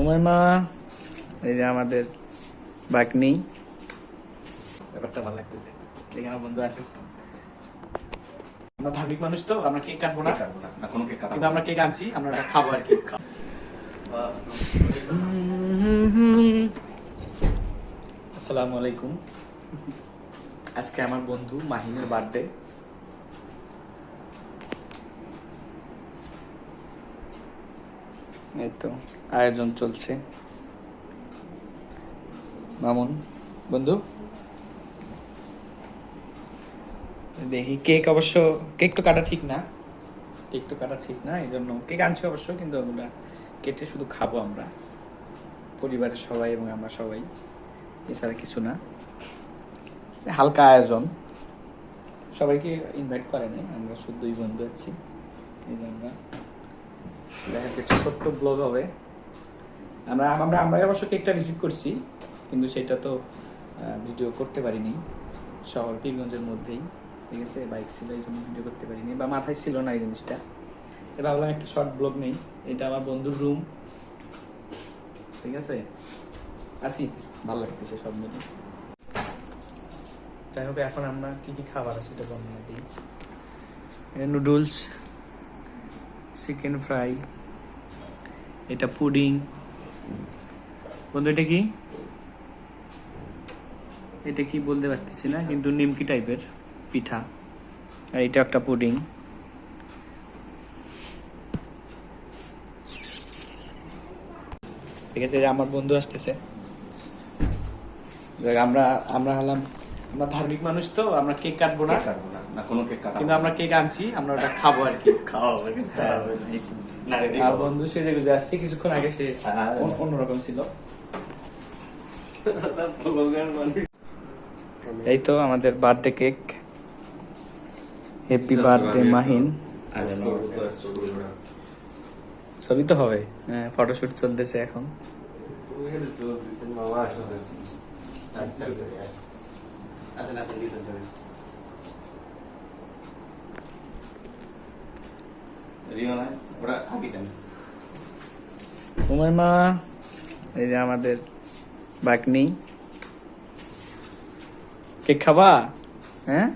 উমাইমা এই যে আমাদের বাকনি, ব্যাপারটা ভালো লাগতেছে। দেখে আমার বন্ধু আসুক। আমরা ধার্মিক মানুষ তো, আমরা কেক কাটবো না, কিন্তু আমরা কেক আনছি, আমরা ওটা খাবো আর কি। আসসালামু আলাইকুম। আজকে আমার বন্ধু মাহিনের বার্থডে। এই তো আয়োজন চলছে। মামুন বন্ধু দেখি কেক, অবশ্য কেক তো কাটা ঠিক না, এই জন্য কেক আনছি অবশ্য, কিন্তু আমরা কেটে শুধু খাবো আমরা, পরিবারের সবাই এবং আমরা সবাই, এছাড়া কিছু না। হালকা আয়োজন, সবাইকে ইনভাইট করে নাই, আমরা শুধুই বন্ধু আছি। এই যে আমরা দেখা একটা ছোট্ট ব্লগ হবে। আমরা আমরা আমরা অবশ্য কেকটা রিসিভ করছি, কিন্তু সেটা তো ভিডিও করতে পারিনি, শহর পীরগঞ্জের মধ্যেই, ঠিক আছে, বাইক ছিল এই জন্য ভিডিও করতে পারিনি, বা মাথায় ছিল না এই জিনিসটা। তো ভাবলাম একটা শর্ট ব্লগ নেই। এটা আমার বন্ধুর রুম, ঠিক আছে, আসি, ভালো লাগতেছে সব মিলে। যাই হোক, এখন আমরা কি কি খাবার আছে এটা বর্ণনা দিই। এটা নুডলস, চিকেন ফ্রাই, এটা পুডিং। বন্ধু এটা কি, এটা কি বলতে পারতেছি না, কিন্তু নিমকি টাইপের পিঠা। আর এটা একটা পুডিং। ঠিক আছে, আমার বন্ধু আসতেছে। আমরা আমরা হলাম, আমরা ধার্মিক মানুষ তো, আমরা কেক কাটবো না, কিন্তু আমরা কেক আনছি, আমরা ওটা খাবো আর কি। আর বন্ধু সে যে আসছে কিছুক্ষণ আগে, সে অন্যরকম ছিল। এই তো আমাদের birthday cake. Happy birthday Mahin. ছবি তো হবে, হ্যাঁ, ফটোশুট চলতেছে এখন। উমাইমা এই যে আমাদের বাকনি, কেক খাবা? হ্যাঁ,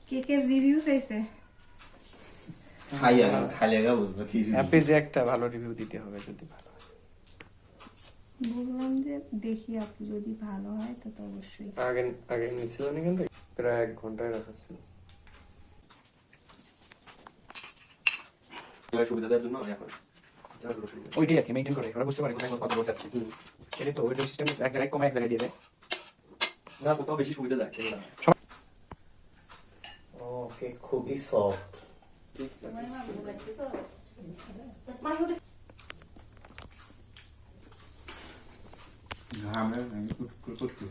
কেকের রিভিউ চাইছে। পেজে একটা ভালো রিভিউ দিতে হবে, যদি ভালো হয়। বললাম যে দেখি আপু যদি ভালো হয় তো অবশ্যই। আগে নিছিলেন কিন্তু প্রায় 1 ঘন্টায় রাখা ছিল। সুবিধার জন্য ওইটাই আর কি মেইনটেইন করে, ওরা বুঝতে পারে কোথায় কত লোড যাচ্ছে। সেটাই তো, ওইটা সিস্টেম এক জায়গায় কমে এক জায়গায় দিয়ে দেয়। না, কোথাও বেশি সুবিধা দেয় না। ওকে, খুবই সফট। ঘামে করতে